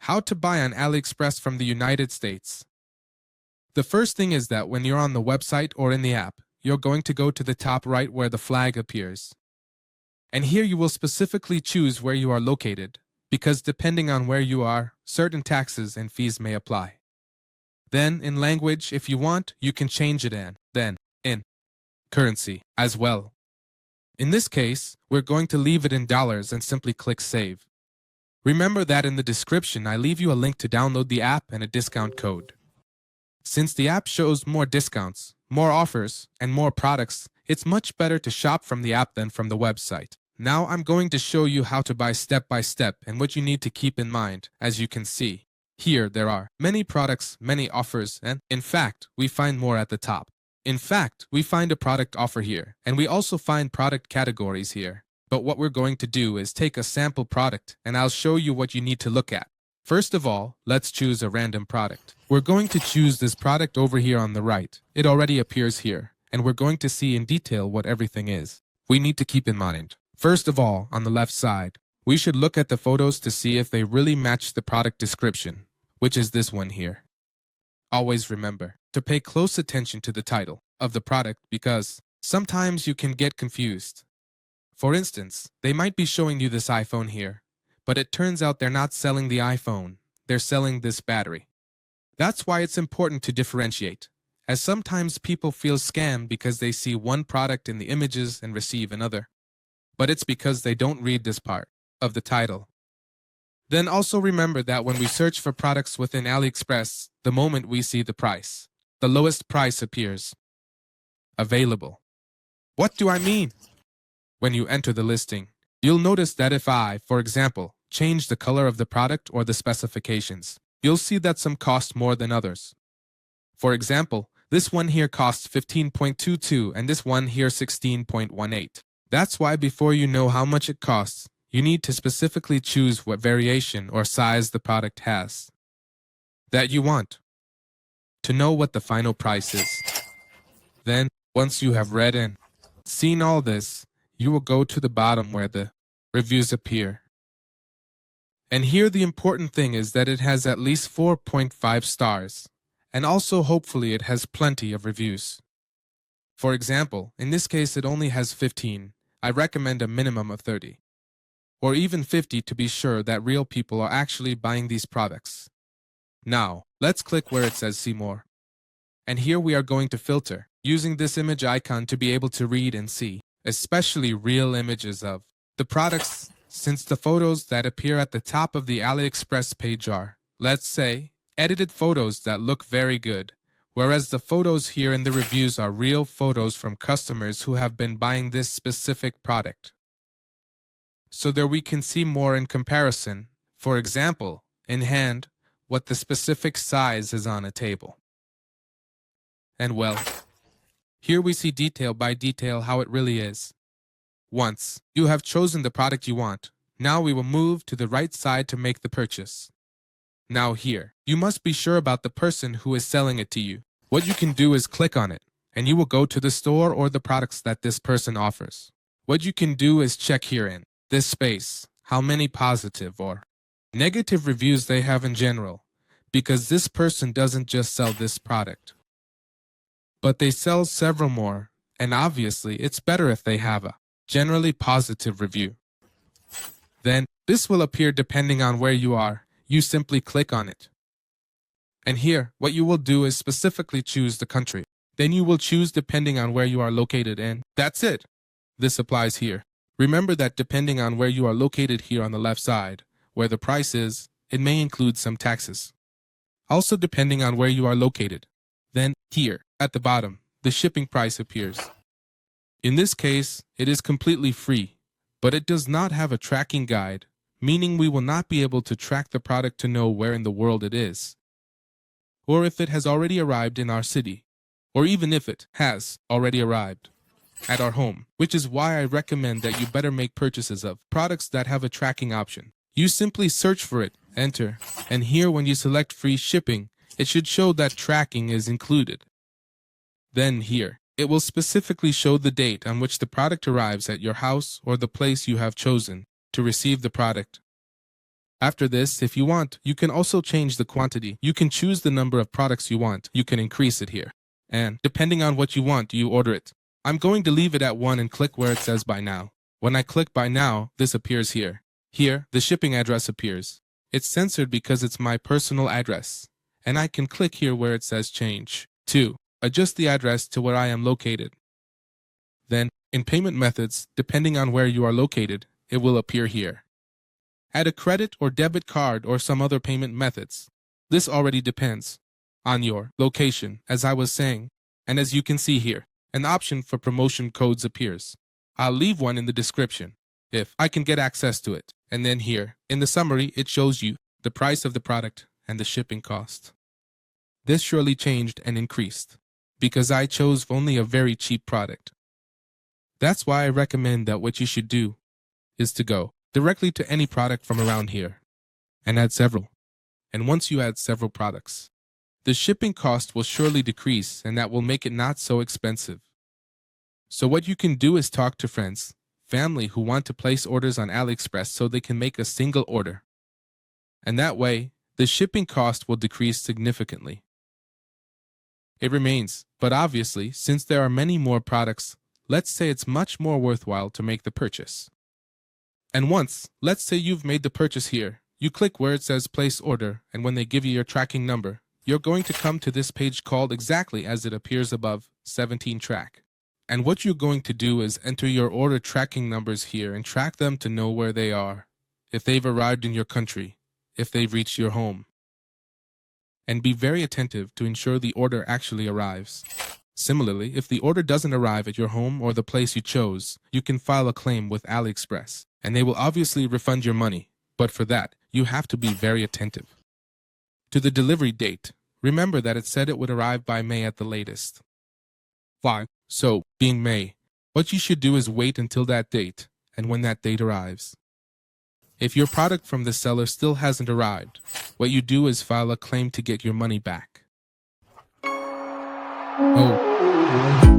How to buy on AliExpress from the United States. The first thing is that when you're on the website or in the app, you're going to go to the top right where the flag appears. And here you will specifically choose where you are located, because depending on where you are, certain taxes and fees may apply. Then, in language, if you want, you can change it in currency as well. In this case, we're going to leave it in dollars and simply click Save. Remember that in the description I leave you a link to download the app and a discount code. Since the app shows more discounts, more offers, and more products, it's much better to shop from the app than from the website. Now I'm going to show you how to buy step by step and what you need to keep in mind. As you can see, here there are many products, many offers, and in fact, we find more at the top. In fact, we find a product offer here, and we also find product categories here. But what we're going to do is take a sample product, and I'll show you what you need to look at. First of all, let's choose a random product. We're going to choose this product over here on the right. It already appears here, and we're going to see in detail what everything is. We need to keep in mind. First of all, on the left side, we should look at the photos to see if they really match the product description, which is this one here. Always remember to pay close attention to the title of the product because sometimes you can get confused. For instance, they might be showing you this iPhone here, but it turns out they're not selling the iPhone, they're selling this battery. That's why it's important to differentiate, as sometimes people feel scammed because they see one product in the images and receive another. But it's because they don't read this part of the title. Then also remember that when we search for products within AliExpress, the moment we see the price, the lowest price appears. Available. What do I mean? When you enter the listing, you'll notice that if I, for example, change the color of the product or the specifications, you'll see that some cost more than others. For example, this one here costs 15.22 and this one here 16.18. That's why before you know how much it costs, you need to specifically choose what variation or size the product has that you want to know what the final price is. Then, once you have read and seen all this, you will go to the bottom where the reviews appear. And here the important thing is that it has at least 4.5 stars, and also hopefully it has plenty of reviews. For example, in this case it only has 15. I recommend a minimum of 30. Or even 50 to be sure that real people are actually buying these products. Now, let's click where it says see more. And here we are going to filter, using this image icon to be able to read and see, especially real images of the products, since the photos that appear at the top of the AliExpress page are, let's say, edited photos that look very good, whereas the photos here in the reviews are real photos from customers who have been buying this specific product. So there we can see more in comparison, for example, in hand, what the specific size is on a table. And well, here we see detail by detail how it really is. Once you have chosen the product you want, now we will move to the right side to make the purchase. Now here, you must be sure about the person who is selling it to you. What you can do is click on it, and you will go to the store or the products that this person offers. What you can do is check here in this space how many positive or negative reviews they have in general, because this person doesn't just sell this product, but they sell several more, and obviously it's better if they have a generally positive review. Then this will appear depending on where you are. You simply click on it. And here, what you will do is specifically choose the country. Then you will choose depending on where you are located, and that's it. This applies here. Remember that depending on where you are located here on the left side, where the price is, it may include some taxes. Also depending on where you are located. Then here, at the bottom, the shipping price appears. In this case, it is completely free, but it does not have a tracking guide, meaning we will not be able to track the product to know where in the world it is, or if it has already arrived in our city, or even if it has already arrived at our home, which is why I recommend that you better make purchases of products that have a tracking option. You simply search for it, enter, and here when you select free shipping, it should show that tracking is included. Then here, it will specifically show the date on which the product arrives at your house or the place you have chosen to receive the product. After this, if you want, you can also change the quantity. You can choose the number of products you want. You can increase it here. And depending on what you want, you order it. I'm going to leave it at 1 and click where it says buy now. When I click buy now, this appears here. Here, the shipping address appears. It's censored because it's my personal address. And I can click here where it says change. 2. Adjust the address to where I am located. Then, in payment methods, depending on where you are located, it will appear here. Add a credit or debit card or some other payment methods. This already depends on your location, as I was saying. And as you can see here, an option for promotion codes appears. I'll leave one in the description if I can get access to it. And then here, in the summary, it shows you the price of the product and the shipping cost. This surely changed and increased because I chose only a very cheap product. That's why I recommend that what you should do is to go directly to any product from around here and add several. And once you add several products, the shipping cost will surely decrease, and that will make it not so expensive. So what you can do is talk to friends, family who want to place orders on AliExpress so they can make a single order. And that way, the shipping cost will decrease significantly. It remains, but obviously, since there are many more products, let's say it's much more worthwhile to make the purchase. And once, let's say you've made the purchase here, you click where it says place order, and when they give you your tracking number, you're going to come to this page called exactly as it appears above, 17 track. And what you're going to do is enter your order tracking numbers here and track them to know where they are, if they've arrived in your country, if they've reached your home. And be very attentive to ensure the order actually arrives. Similarly, if the order doesn't arrive at your home or the place you chose, you can file a claim with AliExpress, and they will obviously refund your money. But for that, you have to be very attentive. To the delivery date, remember that it said it would arrive by May at the latest. Why? So, being May, what you should do is wait until that date, and when that date arrives. If your product from the seller still hasn't arrived, what you do is file a claim to get your money back. Oh.